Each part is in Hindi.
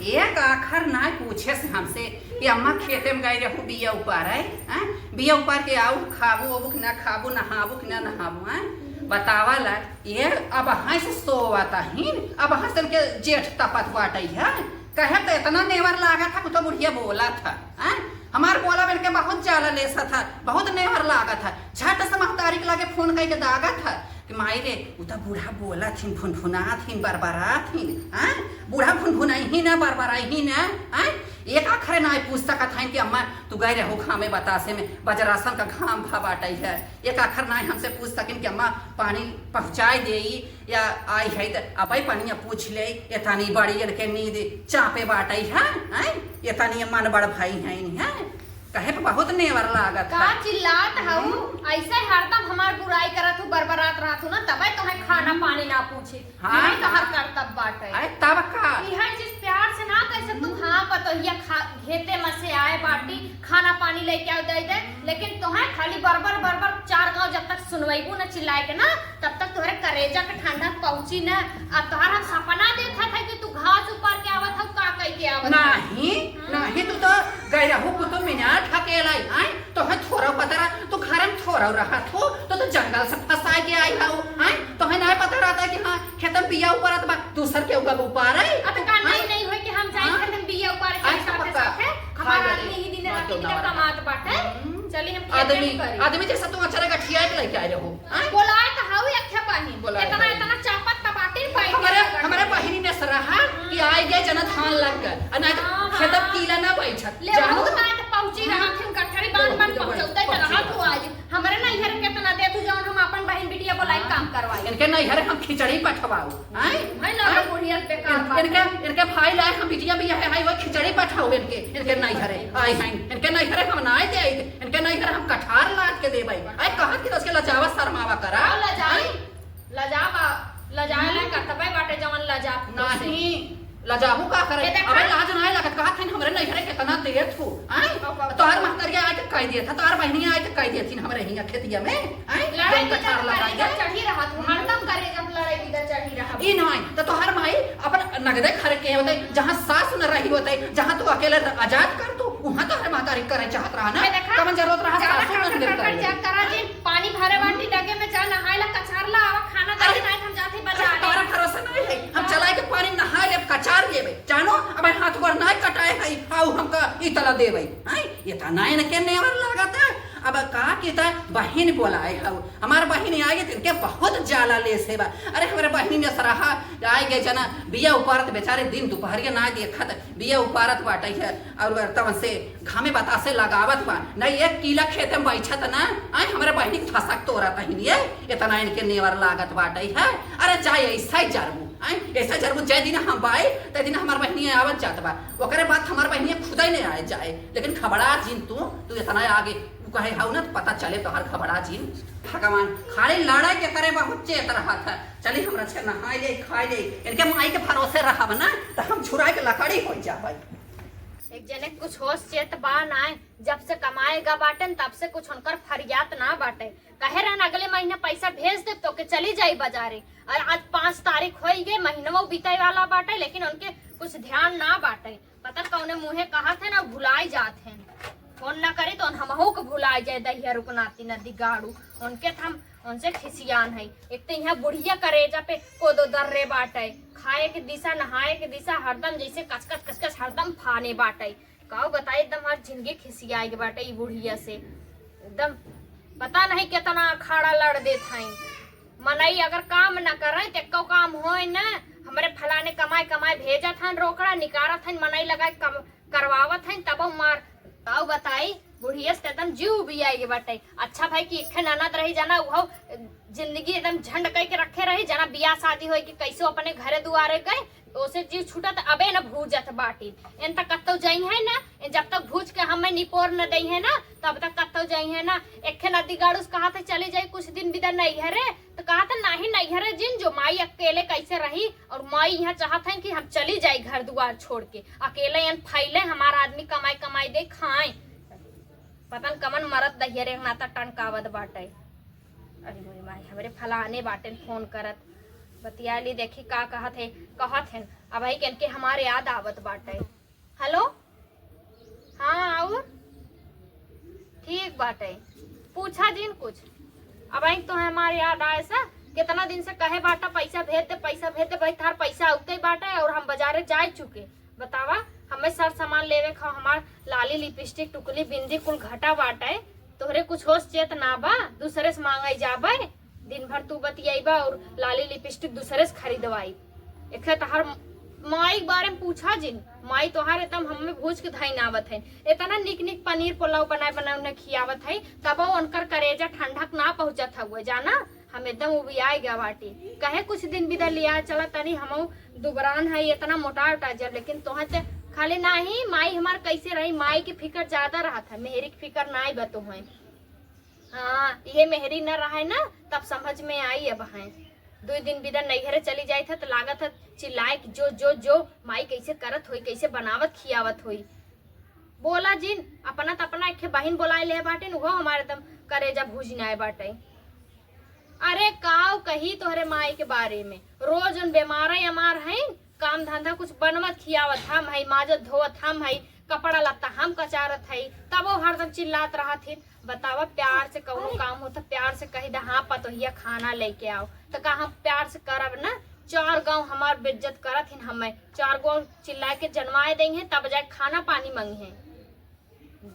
एक आखर ना पूछे से हमसे कि अम्मा खेते में गई रहू बिया उपार है बिया उपार के आऊ खाबू ओबू ना खाबू नहाबू कि ना नहाबू है बतावा ला ये अब हाँ से सोवाता ही अब हाँ से के जेठ तपत बाटई है कहे तो इतना नेवर लागा था तो बुढ़िया बोला था हमार बोला बन के बहुत जाला लेसा था बहुत नेवर लागा था झट से महतारी के लागे फोन करके दागा था कि माई रे उता बूढ़ा बोला थीन फुनफुना थीन बरबरा थीन बूढ़ा फुनफुनाई ही ना बरबराई ही ना एक आखरे ना पूछ सकत हन कि अम्मा तू गए रहो घामे बतासे में बजरासन का घाम भा बाटई है एक आखर ना हमसे पूछ सकिन कि अम्मा पानी पहुँचाए दे या आई है तो अब पानी पूछ ले ये तनी बड़ी के नींद चापे बाटई है ये तनी मन बड़ भाई है कहे पे बहुत नेवर लागत का चिल्लात हूँ ऐसे हरदम हमार बुराई करत हूँ बरबरात रहत हूँ ना तबे तुम्हें खाना पानी ना पूछे हाँ तो हर करतब बाटे तब का हर चीज प्यार से ना कैसे तू हाँ पतोहिया घेते में से आए बाटी खाना पानी लेके आओ दे लेकिन तुम्हें खाली बरबर बरबर चार गांव जब तक सुनवाईबू न चिल्लाए के ना तब तक तुम्हारे करेजा के ठंडा पहुंची न अब तोहर हम सपना देखा था कि तू घास ऊपर के आवत हो का कह के आवत नहीं तू तो गई रहू कुतुब मीनार ठकेलाई आई तो है थोड़ा पता तो घर में थोड़ा रहा तो जंगल से फंसा के आई हाउ आई तो है नहीं पता रहता कि हां खेतम बिया ऊपर बा दूसर के ऊपर आई अब का नहीं होय कि हम जाई खेतम बिया ऊपर के साथे हमारा आदमी ही दिन रात की कमात बाटे चली हम आदमी जैसा तू अच्छा गठिया के लेके आए रहो बोलाए तो हाउ अखे पानी इतना चापत टमाटर पाई हमारे बहिनी ने सरहा कि आए गए जन धान लग गए अना खेतम कीला ना बैठत ले बहुत बात पहुंची रहा थे गठरी बांध पहुंचौते त रहा तू आज हमरे नहीं हर के तना दे तू जौन हम अपन बहन बिटिया बोलाई काम करवाई इनके नहीं हर हम खिचड़ी पठवाओ हैं भाई ना बुढ़िया बेकार इनके भाई लाए हम बिटिया भी है वो खिचड़ी पठाओ इनके नहीं हरे आई हैं इनके नहीं हरे हम ना दे इनके नहीं हरे हम कठार लाद के देबै आई कहत कि उसके लजावा शर्मावा करा लजाए ला करतबे बाटे जवन लजा नहीं लजाबू का करे अबे लाज नहीं लगत कहत हन हमरे नहीं हरे कितना देत हो आई तोहर महतरिया आके कह दिया था तोहर बहनिया आके कह दियथिन हमरे हिया खेतिया में आई लड़ाई कठार लगाई चढ़ी रहा तू हरदम करे जब लड़ाई इधर चढ़ी रहा ई नहीं तो तोहर माई अपन नगदे खर के होते जहां सास न रही होते जहां तू अकेले आजाद कर तू वहां तो हर महतारी करे चाहत रहा ना कमन जरूरत रहा सासू न कर चेक करा जी पानी भरे बाटी डगे में जा नहाए ला कचार ला आवा खाना दे नहीं हम जाते बाजार तोरा भरोसा नहीं है हम चलाए के पानी नहाए ले कचार देबे जानो अब हाथ गोड़ नहीं कटाए है आउ हमका ई तला देबे हैं ये त नहीं न के नेवर लागत अब का की त बहिन बोलाए हौ हमार बहिन आए तिनके बहुत जाला ले सेवा अरे हमारे बहिन ने सराहा आए गए जना बिया उपारत बेचारे दिन दोपहरिया ना देखत बिया उपारत बाटे है और तब से घामे बतासे लगावत बा नहीं एक किला खेत में बैठत ना आई हमारे बहिनी के फसक तोरा तहिनिए इतना इनके नेवर लागत बाटे है अरे चाहे ऐसा ही जरबू ऐसा जरूर जय दिन हम बाए ते दिन हमार बहनी आवत जात बा ओकरे बाद हमार बहनी खुद ही नहीं आए जाए लेकिन खबड़ा जिन तू इतना आगे कहे हाउ ना पता चले तो हर खबड़ा जिन भगवान खाली लड़ाई के करे बहुत चेत रहा था चली हमरा से नहाए ले खाए ले इनके माई के भरोसे रहब ना तो हम छुराए के लकड़ी हो जाबे एक जने कुछ होश चेत बा ना जब से कमाएगा बाटन तब से कुछ उनकर फरियाद ना बाटे कहे रहन अगले महीने पैसा भेज दे तो के चली जाई बाजारे और आज 5 तारीख हो गए महीनों बीते वाला बाटे लेकिन उनके कुछ ध्यान ना बाटे पता कौने मुँहे कहा थे ना भुलाई जाते हैं फोन ना करे तो हमहू के भुला जाए दहिया रुकनाती नदी गाड़ू उनके हम उनसे खिसियान है एक तो यहाँ बुढ़िया करेजा पे कोदो दर्रे बाटे खाए के दिशा नहाए के दिशा हरदम जैसे कचकच हरदम फाने बाटे काऊ बताए एकदम हर जिंदगी खिसियाए के बाटे बुढ़िया से एकदम पता नहीं कितना अखाड़ा लड़ देत है मनई अगर काम न करे तो काम हो न हमारे फलाने कमाए भेजत हन रोकड़ा निकारत हन मनई लगा करवावत हन तब मार काऊ बताई बुढ़िया से एकदम जीव भी आएगी बाटे अच्छा भाई कि एक ननद रही जाना वो जिंदगी एकदम झंड कह के रखे रही जना बियाह शादी हो कि कैसे अपने घरे दुआरे गए ओसे जीव छूटत अबे न भूजत बाटी इन तक कत्तो जाई है ना जब तक भूज के हमें निपोर न दई है ना तब तक कत्तो जाई है ना एक नदी गाड़ूस कहा था चली जाए कुछ दिन बिदा नहीं हरे तो कहा था नहीं हरे जिन जो माई अकेले कैसे रही और माई यहाँ चाहत है कि हम चली जाए घर दुआर छोड़ के अकेले फैले हमारा आदमी कमाई दे खाए पतन कमन मरत दहियरे नाता टनकावत बाटे अरे मोरी माई हमारे फलाने बाटे फोन करत बतिया ली, देखी का कहत है अब भाई के हमारे याद आवत बाटे। हेलो, हाँ और ठीक बाटे, पूछा जिन कुछ अब आई तो हमारे याद आए सा, कितना दिन से कहे बाटा पैसा भेज दे भाई, थार पैसा उगते बाटा और हम बाजारे जा चुके। बतावा हमें सर सामान लेवे खा, हमार लाली लिपस्टिक टुकली बिंदी कुल घटा बाटा है, तोहरे कुछ होश चेत ना बा, दूसरे से मांगाई जाबे, दिन भर तू बतियाईबा और लाली लिपस्टिक दूसरे से खरीदवाई। एक तहार माई बारे में पूछा जिन, माई तोहार एकदम हमें भूज के धाई नावत है, इतना निक निक पनीर पुलाव बनाए उन्हें खियावत है, तब उनकर करेजा ठंडक ना पहुंचत हुए जाना, हम एकदम उबियाई गया बाटी। कहे कुछ दिन बिदा लिया चला तनी हम दुबरान है इतना मोटा उटा जब, लेकिन तोहर ते खाली ना ही माई हमार कैसे रही, माई की फिकर ज्यादा रहा था, मेहरी की फिकर ना ही बतो है। हाँ ये मेहरी न रहा है ना तब समझ में आई। अब है 2 दिन बिदा नैहरे चली जाए था तो लागत है चिल्लाए कि जो माई कैसे करत हुई, कैसे बनावत खियावत हुई। बोला जिन अपना एक बहन बोलाए ले बाटे वो हमारे दम करेजा भूजना है बाटे। अरे काव कही तोहरे माई के बारे में, रोज उन बीमार अमार है, काम धंधा कुछ बनवत खियावत हम है, माजत धोवत हम है, कपड़ा लत्ता हम कचारत है, तब वो हरदम चिल्लात रहा थी। बतावा प्यार से कौनो काम हो तो प्यार से कही दा हाँ पतोहिया खाना लेके आओ, तो कहा प्यार से करब ना, 4 गांव हमार बेइज्जत करत हिन, हमें 4 गांव चिल्ला के जन्माए देंगे तब जाए खाना पानी मांगी है।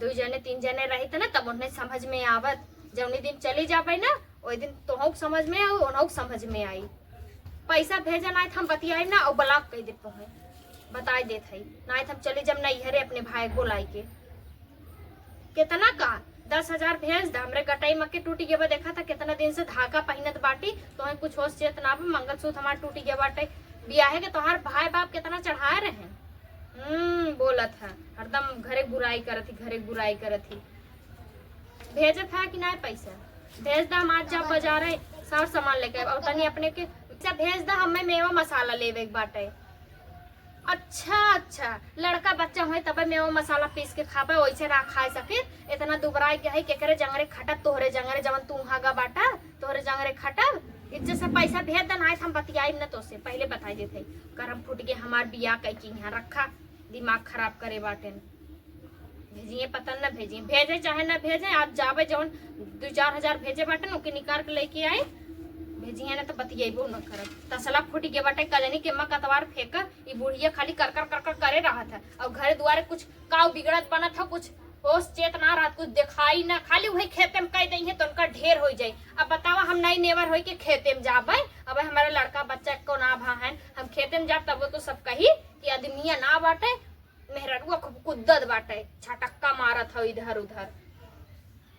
2 जने 3 जने रही थे ना तब उन्हें समझ में आवत, जौनी दिन चली जाबे ना वही दिन तोहू समझ में आई उन्हों समझ में आई। पैसा भेजा ना हम बतियाई ना और ब्लॉक कह दे तो बताई देत है ना, हम चले जब नैहरे अपने भाई बोलाई के कितना का 10,000 भेज दा, हमरे गटाई मक्के टूटी गया देखा था, कितना दिन से धागा पहनत बाटी, तो कुछ होश चेत ना, मंगलसूत्र हमार टूटी गया बाटे, बियाहे के तोहार भाई बाप कितना चढ़ाए रहे। बोलत है हरदम घरे बुराई करत ही, भेजे था कि ना पैसा भेज दा, हम आज जब बाजारे सब सामान लेके और तनी अपने के भेज दा, हमें मेवा मसाला लेवे के बाटे। अच्छा लड़का बच्चा हो तब मेवा मसाला पीस के खाबे, वैसे ना खा सके, इतना दुबराई के है केकरे जंगरे खटत, तोहरे जंगरे जवन तू हागा बाटा तोहरे जंगरे खटब, इज्जत से पैसा भेज देना है, हम बतियाई न तो से पहले बताई देते, करम फूट के हमार बिया कई की यहाँ रखा, दिमाग खराब करे बाटे। भेजिए पता न भेजिए, भेजे चाहे न भेजे, आप जाबे जवन 2-4 हजार भेजे बाटे उनके निकाल के लेके आए, भेजिए ना तो बतियाबो न करब। तसला फूट के बाटे कलनी के मक अतवार फेंक, ये बुढ़िया खाली कर करे रहा था, और घरे दुआरे कुछ काव बिगड़त बना था, कुछ होश चेत ना रहा, कुछ दिखाई ना, खाली वही खेते में कह दी है तो उनका ढेर हो जाये। अब बतावा हम नई नेवर हो के खेते में जाबे, अब हमारा लड़का बच्चा को ना भान, हम खेते में जाब तब तो सब कही कि आदमिया ना बाटे, मेहररुआ खूब कुद्दत बाटे, छटक्का मारत हो इधर उधर,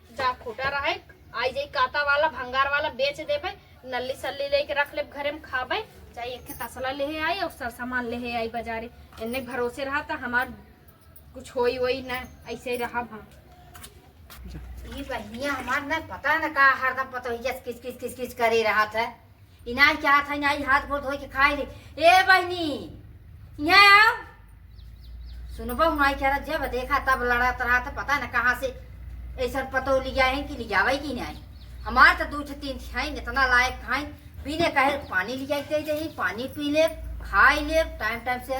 जा खोटा रहे आई जाई काता वाला भंगार वाला बेच देबे, नल्ली सल्ली लेके रख ले घरे में खाबे, चाहे एक तसला ले आई और सर सामान ले आई बाजारे, इन्ने भरोसे रहा था हमार कुछ होई वही ना, ऐसे ही रहा। हम ये बहनिया हमार ना पता न का हरदम पता किस करे रहा था, इनाई क्या था, इनाई हाथ गोड़ धोई के खाए ले। ए बहनी यहाँ आओ, सुनो बहु नाई क्या जब देखा तब लड़त रहा था, पता न कहाँ से ऐसा पतो लिया है कि लियावे की नहीं, हमार तो 2-3 है इतना लायक खाई, पीने कहे पानी लिया दे, पानी पी ले खाई ले, टाइम से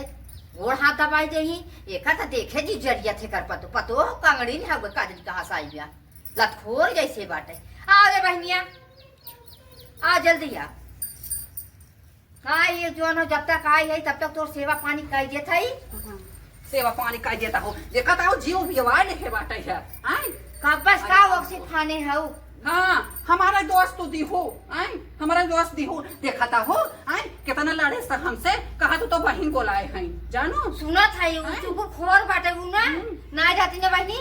गोड़ हाथ दबाई दे, एक तो देखे जी जरिया थे कर पतो कंगड़ी नहीं है काजल कहाँ से आई गया, लतखोर जैसे बाटे। आ गए बहनिया, आ जल्दी आ, ये जो न जब तक आई है तब तक तो सेवा पानी कर देता ही, सेवा पानी कर देता हो, देखा था जीव बिवाए लिखे बाटे है, बस का वक्सी खाने है। हाँ हमारा दोस्त तो दिहो, हमारा दोस्त दिहो, देखा था हो कितना लड़े से हमसे, कहा तो बहन को लाए हैं, जानो सुना था ये खोर बाटे ना जाती ना बहनी,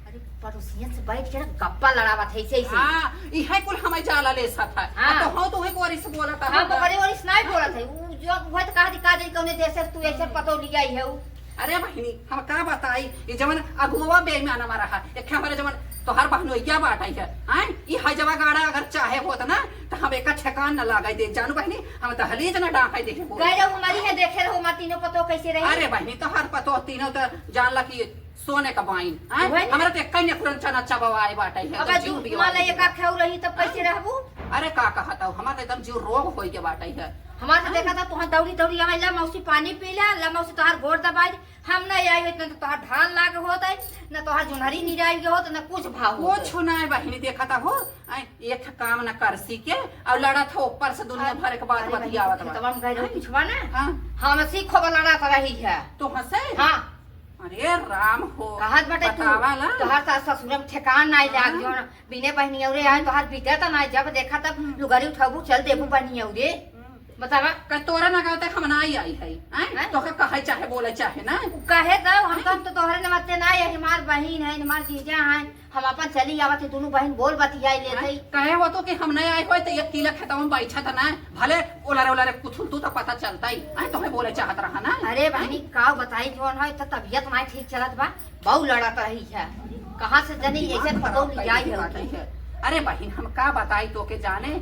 अरे पड़ोसियन से बैठ के गप्पा लड़ावा था ऐसे ऐसे। हाँ यह कुल हमें जाला ले सा था, तो हो तो वही गोरी से बोला था, हाँ बकरी वाली सुनाई बोला था, जो वो तो कहा दिखा दे कौन देश तू ऐसे पतो लिया ही है। अरे बहनी हम का बताई, ये जवन अगुआ बेईमान हमारा है, एक हमारे जवन तो हर बहनोइया बाटाई है, ये हर जगह गाड़ा अगर चाहे होता ना तो हम एक ठेकान न लगाई दे, जानू बहनी हम तो हलीज न डाकाई देखे हो गए हमारी है, देखे रहो हमार तीनों पतो कैसे रहे। अरे बहनी तो हर पतो तीनों तो जान ला कि सोने का बाइन, हमारा तो कहीं न चना चबाए बाटाई है, अब जीव माला एक खेव रही तब कैसे रहबू। अरे का कहता हूँ हमारा एकदम जीव रोग हो के बाटाई है, हमारे से देखा था तुहार दौड़ी दौड़ी आवे ला मौसी पानी पी ला मौसी तोहार गोड़ दबाई हम नहीं आई न तो तोहार धान लाग होत है न तोहार जुनहरी निराई के होत न कुछ भाव वो छुना है बहिनी देखा था हो एक काम न करसी के और लड़ा था ऊपर से दुनिया भर के बात बतियावत बा तमाम गए रहो पिछवा ना हां हम सीखो लड़ा तो रही है तो हंसे हां अरे राम हो कहत बटे तू बतावाला तोहार ससुरम ठेकान नहीं लाग जो बिने बहनी औरे आए तोहार बीते त नहीं जब देखा तब लुगारी उठाबू चल देबू बहनी औरे बतावा का तोरा ना कहते हम ना आई है हैं तो का कहे चाहे बोले चाहे ना कहे तो हम तो तोहरे ने मते ना है हमार बहन है हमार जीजा है हम अपन चली आवत है दोनों बहन बोल बतियाई लेते कहे हो तो कि हम नहीं आए हो तो एक किला खेतवा में बैठा था ना भले ओलारे ओलारे कुछ तू तो पता चलता ही आई तो बोले चाहत रहा ना अरे बहनी का बताई जोन है तो तबियत नहीं ठीक चलत बा बहु लड़त रही है कहां से जनी ऐसे पतो नहीं आई है अरे बहन हम का बताई तो के जाने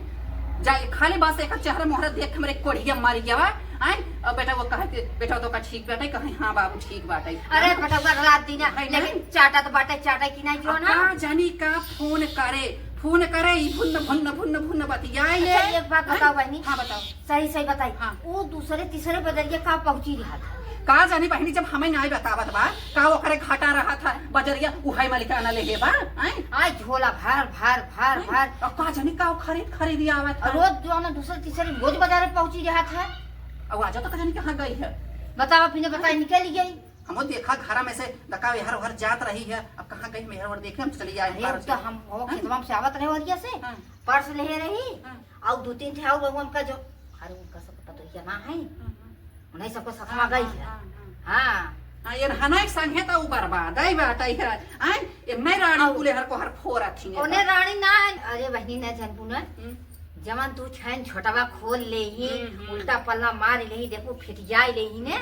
जाए खाली बात एक चेहरा मोहरा देख के मेरे कोढ़िया मारी गया आई अब बेटा वो कहे बेटा तो का ठीक बाटे कहे हां बाबू ठीक बाटे अरे बेटा रात दिन है लेकिन चाटा तो बाटे चाटा की नहीं जो ना जानी का फोन करे ई भुन्न बतियाई ले एक बात बताओ बहनी हां बताओ सही बताई वो दूसरे तीसरे बदलिए का पहुंची रहा था का जानी बहनी जब हमें नहीं बतावत बा का ओकरे घाटा रहा था बजरिया उहाई मालिकाना ले हे बा आई झोला भार और का जानी का खरीद आवत रोज जो ना दूसरे तीसरे रोज बाजार पहुंची रहा था अब आज तो जानी कहां गई है बताओ फिर बताई निकल गई हम देखा घर में से दकाव हर हर जात रही है अब कहां गई मेहर और देखे हम चली जाए तो हम वो खेतवा से आवत रहे वरिया से पर्स ले रही और दो तीन थे और उनका जो अरे उनका सब पता तो ना है उन्हें सबको सखमा गई है हां ये हना एक संगे तो बर्बाद आई बात आई है आई ये मैं रानी कुले हर को हर फोरा थी ओने रानी ना अरे बहनी ने जनपू ने जमन तू छन छोटावा खोल ले ही उल्टा पल्ला मार ले ही देखो फिट जाए ले ही ने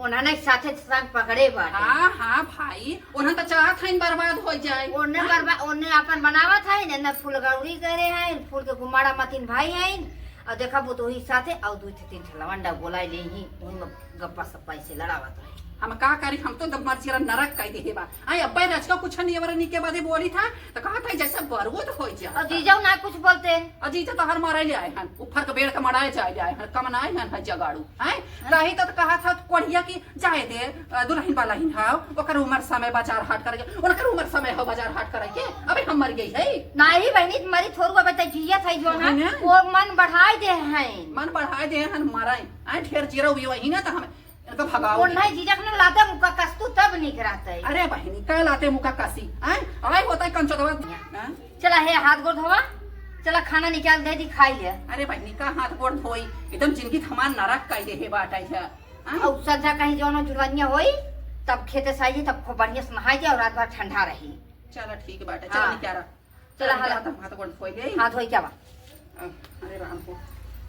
उन्होंने साथे संग पकड़े बा हां भाई उन्हें तो चाहत है बर्बाद हो जाए उन्हें बर्बाद उन्हें अपन बनावत है न फूल गौरी करे है फूल के गुमाड़ा मतीन भाई है और देखा वो तो ही साथे और दो तीन लवंडा बोलाई ले ही उन गप्पा सप्पा से लड़ावत है हम का करी हम तो मर्चिरा नरक कह दे बा आई अब्बा रचका कुछ नहीं वरनी के बादे बोली था तो कहा था जैसा बरगुद हो जा अजीजा ना कुछ बोलते अजीजा तो हर मारे ले आए हन ऊपर के बेड़ के मड़ाए जाए ले आए हन कमनाए हन है जगाड़ू हैं रही तो कहा था कोढ़िया की जाए दे दुल्हन वाला ही हां ओकर उम्र समय बाजार हाट करे ओकर उम्र समय हो बाजार हाट करे के अबे हम मर गई है नहीं बहनी मरी थोड़ुआ बता जिया था जो ना वो मन बढ़ाए दे हैं मन बढ़ाए दे हन माराए आ ढेर जीरो भी वही ना तो हम इनका भगाओ नहीं जीजा ने लाते मुका कस्तू तब निकराते अरे बहनी का लाते मुका कसी हैं आई होता है कंचोदवा चला है हाथ गोड़ धोवा चला खाना निकाल दे दी खाई ले अरे बहनी का हाथ गोड़ धोई एकदम जिंदगी हमार नरक कह दे हे बाटा है और संजा कहीं जोनो जुड़वनिया होई तब खेते साई तब खूब बढ़िया से नहाई जाए और रात भर ठंडा रही चला ठीक है बाटा चला निकारा चला हाथ गोड़ धोई ले हाथ धोई क्या बा अरे राम को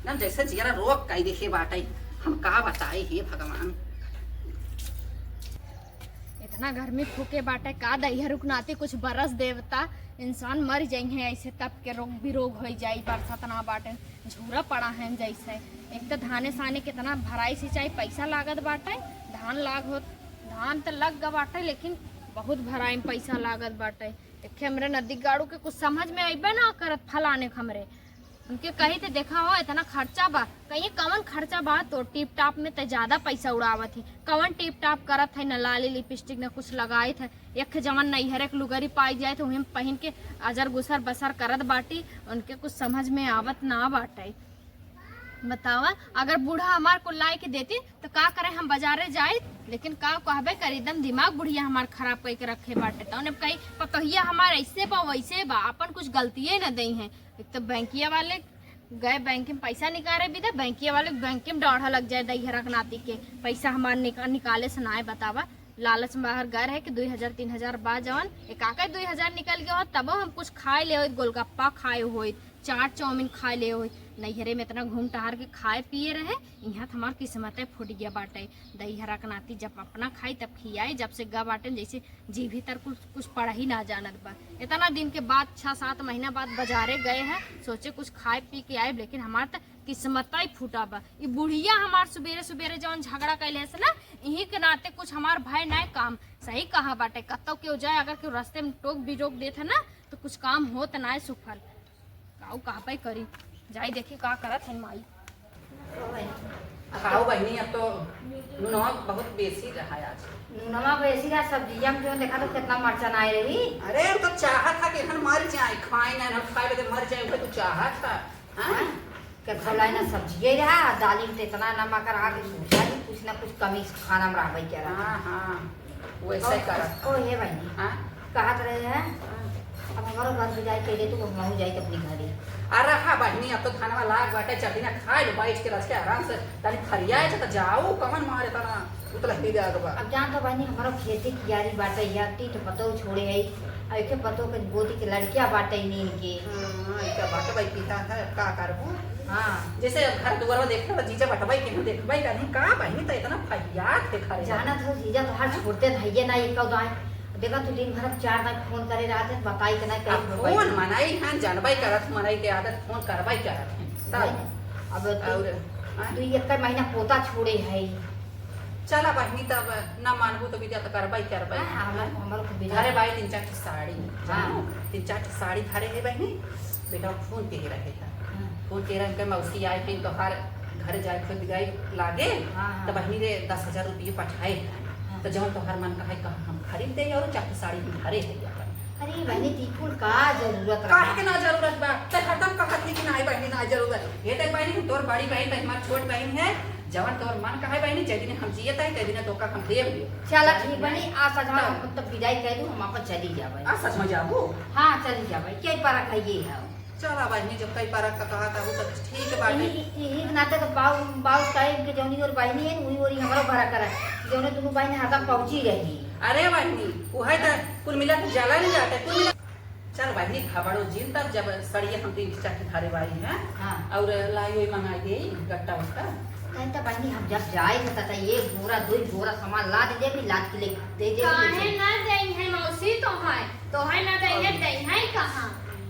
ना जैसे जियारा रोक कह दे हे बाटा हम का बताए हे भगवान इतना गर्मी फूके बाटे का दहिया रुकनाते कुछ बरस देवता इंसान मर जाए ऐसे तब के रोग भी रोग हो जाए बरसात ना बाटे झूरा पड़ा है जैसे एक तो धाने साने कितना भराई सिंचाई पैसा लागत बाटे धान तो लग गा बाटे लेकिन बहुत भराई में पैसा लागत बाटे देखे हमरे नदी गाड़ू के कुछ समझ में अबे ना करत फलाने हमरे उनके कहीं तो देखा हो इतना खर्चा बा कहीं कवन खर्चा बा तो टिप टाप में तो ज्यादा पैसा उड़ावत है कवन टिप टाप करत है न लाली लिपस्टिक न कुछ लगाए थे एक जवान नहीं हर एक लुगरी पाई जाए तो उन्हें पहन के अजर गुसर बसर करत बाटी उनके कुछ समझ में आवत ना बाटे बतावा अगर बूढ़ा हमार को लाई के देती तो का करे हम बाजारे जाए लेकिन का कहबे कर एकदम दिमाग बुढ़िया हमार खराब करके रखे बाटे तो उन्हें कही पतोहिया हमार ऐसे बा वैसे बा अपन कुछ गलतियां न दई हैं एक तो बैंकिया वाले गए बैंक में पैसा निकाले भी थे बैंकिया वाले बैंक में डौढ़ा लग जाए दही रख नाती के पैसा हमार निकाले से ना बतावा लालच में बाहर गए है कि 2000-3000 बा जवन एक आका 2000 निकल गया हो तब हम कुछ खाए ले हो गोलगप्पा खाए हो चाट चाउमीन खाए ले हो नैहरे में इतना घूम टहार के खाए पिए रहे यहाँ तो हमार किस्मत फूट गया बाटे दही हरा के नाती जब अपना खाई तब खियाए जब से गा बाटे जैसे जी भीतर कुछ पढ़ा ही ना जानत बा इतना दिन के बाद 6-7 महीना बाद बाजारे गए हैं सोचे कुछ खाए पी के आए लेकिन हमार तो किस्मत ही फूटा बा ये बुढ़िया हमार सुबेरे सुबेरे जवन झगड़ा कैले से ना यही के नाते कुछ हमार भाई नए काम सही कहा बाटे कत्तो के जाए अगर के रास्ते में टोक भी रोक देते ना तो कुछ काम हो तो ना सुफल काऊ कहा पाई करी जाई देखी का करत है माई खाओ बहनी अब तो नमक बहुत बेसी रहा है आज। नमक वैसी का सब्जियां में जो देखा तो कितना मरचा ना रही। अरे तो चाहत था कि हम मर जाए, खाए ना हम खाए तो मर जाए, तो चाहत था। हाँ? क्या खौलाई ना सब्जी रहा दाली में इतना नमक रहा कि सोचा ही कुछ ना कुछ कमी खाना में रहा क्या रहा। हाँ हाँ वैसे ही करा। ओ ये बहनी हाँ कहा रहे हैं अब हमारा घर पे जाए कह दे तो हम जाए अपनी घरे। अरे हाँ बहनी अब तो खाना लाग बाटे चढ़ी ना खाए लो बैठ के रस के आराम से ताली फरियाए तो जाओ कमन मारे तना उतला ही दे आगबा। अब जान तो बहनी हमारा खेती की यारी बाटे याती तो पतो छोड़े है ऐके पतो के गोदी के लड़कियां बाटे नीन के। इका बाटे भाई पिता है का करबो। हाँ जैसे घर दुआर में देखते तो जीजा बटवाई के देखबाई का नहीं का बहनी तो इतना फरियाद देखा रे जाना था जीजा तो हर छोड़ते भैया ना एक दाएं देखा तू दिन भर 4 बार फोन करे रहते बताई के ना कहीं फोन मनाई हां जानबाई करत मनाई के आदत फोन करबाई करत है अब और तू एक महीना पोता छोड़े है। चला बहनी तब ना मानबू तो विद्या तो करबाई करबाई। हमारे को घरे बाई 3-4 साड़ी हाँ 3-4 साड़ी घरे है बहनी बेटा फोन पे रहे था फोन पे रह के मौसी आई फिर तो हर घर जाए खुद गई लागे तो बहनी रे 10,000 रुपये पठाए तो जब तो हर मन का है कहा हम खरीद दे और 4 साड़ी भी घरे है अपन। अरे बहनी तीकुल का जरूरत काहे के ना जरूरत बा ते खत्म कहत थी कि ना बहनी ना जरूरत ये ते बहनी तोर बड़ी बहन ते हमार छोट बहन है जवन तोर मन का है बहनी जे दिन हम जियत है ते दिन तो का हम देव लियो। चला ठीक बहनी आ सजमा हम तो विदाई कह दूं हम अपन चली जाबे। आ सच में जाबू। हां चली जाबे के पारा खाइए है। चला बहनी जब कई पारा का कहा था वो तो ठीक बाटे ई नाते तो बाऊ टाइम के जौनी और बहनी है वही और हमारा भरा करा जौने दोनों बहन हरदम पहुंची रही। अरे बहनी वो है तो कुल मिला के जाला नहीं जाता कुल मिला। चल बहनी खबरो जिन तब जब सड़िया हम 3-4 घरे वाली है हां और लाई हुई मंगाई दे गट्टा उसका नहीं तो बहनी हम जब जाए था एक बोरा 2 बोरा सामान ला दे भी लाद के ले दे दे काहे ना देई है मौसी तो है ना देई है कहां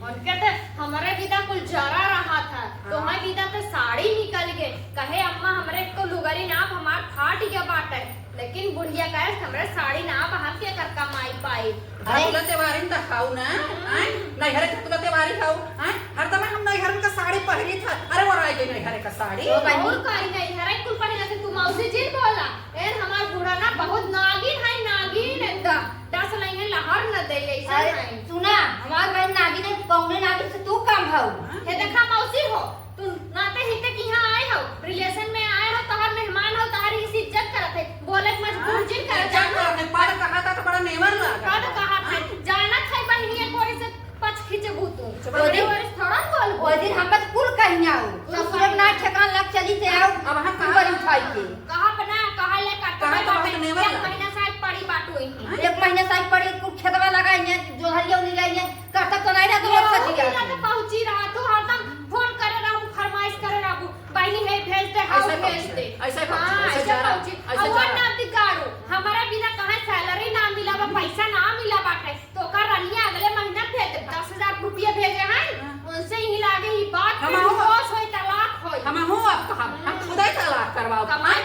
उनके तो हमारे विदा कुल जरा रहा था तो है विदा तो साड़ी निकल गए कहे अम्मा हमरे को लुगरी ना हमार फाट गया बाटे लेकिन बुढ़िया कहे हमरे साड़ी ना बहा के कर कमाई पाई। तुला त्योहारी त खाऊ ना हैं नहीं हरे तुला त्योहारी खाऊ हैं हर दम हम नहीं हरन का साड़ी पहनी था अरे वो रह गई नहीं हरे का साड़ी और काई नहीं हरे कुल पहना के तू मौसी जी बोला ए हमार बूढ़ा ना बहुत नागिन एकदम 10 लाइन लहर न दे ऐसा नहीं सुना हमार बहन नागिन है कौने नागिन से तू कम भाऊ हे देखा मौसी हो तू नाते हिते की यहां आए हो रिलेशन में आए हो तोहर मेहमान हो तोहरी इज्जत करत है बोले मजबूर जिन कर जाने पर कहा था तो बड़ा नेवर लगा का तो कहा था जाना था बहनिया कोरी से पछ खींचे भूतू वो दिन थोड़ा बोल वो दिन हम बस कुल कहीं आओ ससुर ना ठेकान लग चली से आओ अब हम कहां पर उठाई के कहा बना कहा ले काट कहा तो बहुत नेवर एक महीना से पड़ी बाटू ही एक महीने से पड़ी कुल खेतवा लगाई है जो हरिया उली गई है करता तो नहीं ना तो लोग सची गया तो पहुंची रहा तू हरदम फोन करे रहू फरमाइश करे रहू बहनी है भेज दे हाउ भेज दे ऐसे पहुंची और ना दिगाड़ू हमारा बिना कहां सैलरी ना मिला बा पैसा ना मिला बाटे तो का रनिया अगले महीना भेज दे 10,000 रुपया भेजे हैं उनसे ही लागे ही बात हम होश होई तलाक होई हम हो अब कहा हम खुद ही तलाक करवाओ कमाई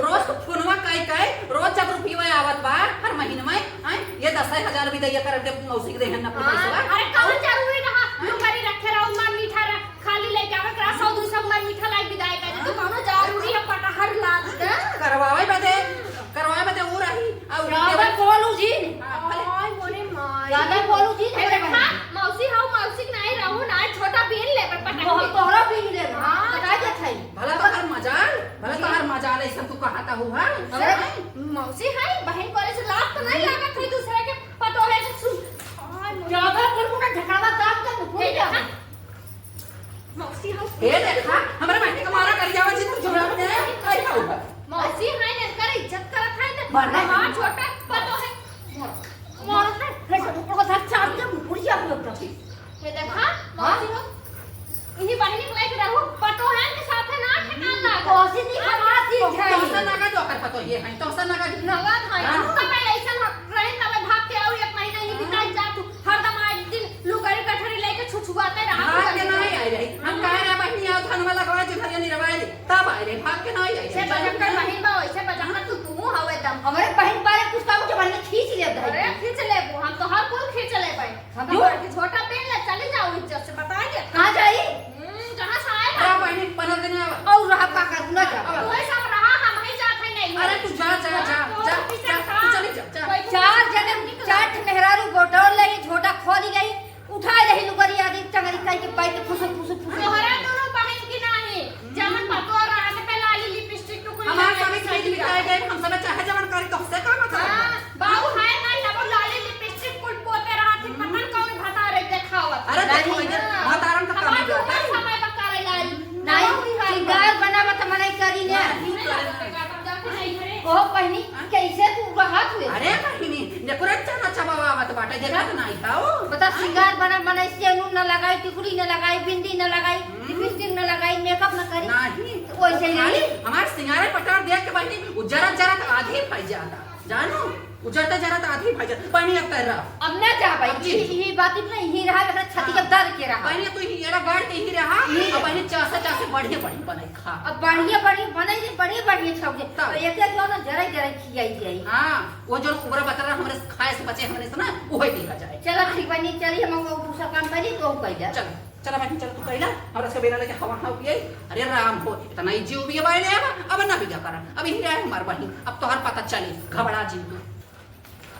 रोज फोनवा कई रोज जब रुपया आवत बा हर महीने में हैं ये 10,000 भी दैया कर दे मौसी के देहन ना पैसा अरे कौन जरूरी रहा तू करी रखे रहो मार मीठा खाली ले जावे करा 100-200 मार मीठा लाई विदाई कर तू कौन जरूरी है पटहर लाद दे करवावे बदे वो रही और ज्यादा बोलू जी ओए मोरे माई ज्यादा बोलू जी मौसी नहीं रहू ना छोटा बीन ले पर पटक बहुत तोहरा भी ले बता जा थई भला तो हर मजाल ऐसा तू कहाता हुआ मौसी है बहन करे से लात तो नहीं लागत है दूसरे के पतो है से सुन ज्यादा फिर मुना ढकावा दाब कर भूल जा मौसी हो हे देखा हमरा बेटी का मारा कर जावे जी तू झगड़ा में आई खाऊगा मौसी है ने कर इज्जत करत है ना मरना हां छोटा पतो है मोर है फिर सब ऊपर को धर चाट के भुड़िया हो तो ये देखा मौसी हो इन्हीं बहनी को लेके रहू पतो है के साथ ना ठिकान ना कोसी नहीं खवाती है तो ना का जो कर पतो ये है तो ना का नवा था तो मैं ऐसा रहे तब भाग के आओ एक महीना ही बिता जा तू हरदम आज दिन लुगरी कठरी लेके छुछुआते रहा भाग के नहीं आई रही हम कह रहे बहनी आओ थान वाला गवा जो घरिया निरवाई तब आई रही भाग के नहीं आई से बजकर बहन बा वैसे बजकर तू हवे दम हमारे बहन पारे कुछ काम के बहन खींच ले अरे खींच ले हम तो हर कुल खींच ले भाई हम तो छोटा पेन ले चले जाओ इज्जत से बताएंगे कहां जाई जहां से आए हां बहनी 15 दिन और रहा का सिंगार बना बना सेनूर न लगाई, टिकुली न लगाई, बिंदी न लगाई, लिपस्टिक न लगाई, मेकअप न करी। नहीं तो वैसे ही रही। हमारे सिंगारे पटार देख के बहनी उजरा जरा तो आधी फैल जाता जानो उजरता जरा तो आधी फैल जाता बहनी अब कर रहा अब न जा भाई ये बात नहीं ही रहा लेकिन छाती के दर्द के रहा। बहनी तू ही एड़ा गाड़ के ही रहा अब बहनी चासा चासे बढ़िया बढ़िया बनाई खा अब बढ़िया बढ़िया बनाई बढ़िया बढ़िया छौके तो एक एक जो ना जरा जरा खियाई जाई। हां वो जो पूरा बता रहा हमरे खाए से बचे हमरे से ना वो ही दिखा जाए। चलो ठीक बनी चलिए हम दूसरा काम करी तो कह जा। चल चला बहनी चल तू कहला और उसके बेरा लेके हवा खाओ पिए। अरे राम हो इतना ही जीव भी बाइले अब ना भी क्या करा अब ही रहा हमार बहनी अब तो हर पता चली घबरा जी तू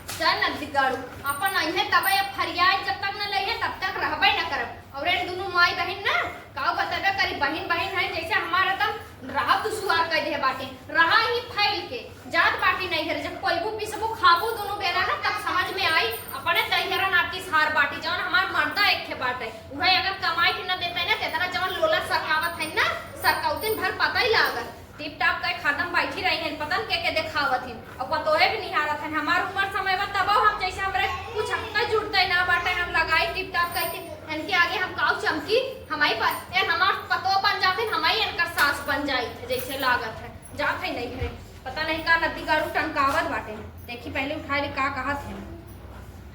चल नदी गाड़ू अपन अइहे तबे फरियाद जब तक न लइहे तब तक रहबे न करब और इन दोनों माई बहन ना का बताबे करी बहन बहन है जैसे हमारा तम रहा तू सुआर कह दे बाटे रहा ही फैल के जात बाटी नहीं है जब कोईबू पिसबू खाबू दोनों बेरा ना तब समझ में आई अपने तैयारन आपकी सार बाटी जवन हमार मर्दा एक थे बाटे उहे अगर कमाई के न देते ना तेतना जवन लोला सरकावत है ना सरकाउतिन भर पता ही लागत टिप टाप का खादम बैठी रही है पता न के देखावत है और पतोहे भी निहारत है हमार उम्र समय में तब हम जैसे हमरे कुछ हक्का जुड़ते ना बाटे हम लगाई टिप टाप करके इनके आगे हम काउ चमकी हमारी पर यार हमार पतो बन जाते हमारी इनकर सास बन जाई जैसे लागत है जात है नहीं घरे पता नहीं का नदी गाड़ू टनकावत बाटे देखी पहले उठा ले का कहत है।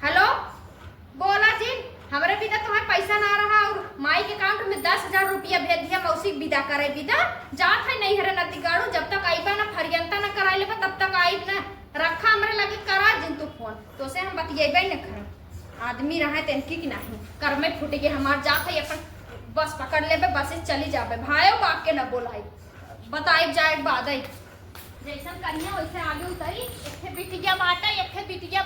हेलो बोला जी हमरे विदा तुम्हारे पैसा ना रहा और माई के अकाउंट में 10,000 रुपया भेज दिया मौसी विदा करे विदा जात है नहीं हरे नदी गाड़ू जब तक आईबा ना फरियंता ना कराई लेबा तब तक आईब ना रखा हमरे लगे करा जिन तू फोन तो से हम बतियेबे न कर आदमी रहे तेनकी की नहीं कर में फूट गए हमार जात है अपन बस पकड़ लेबे बस चली जाबे भाइयों बाप के न बोलाई बताई जाए बादई जैसा कन्या वैसे आगे उतरी एक बिटिया बाटा एक बिटिया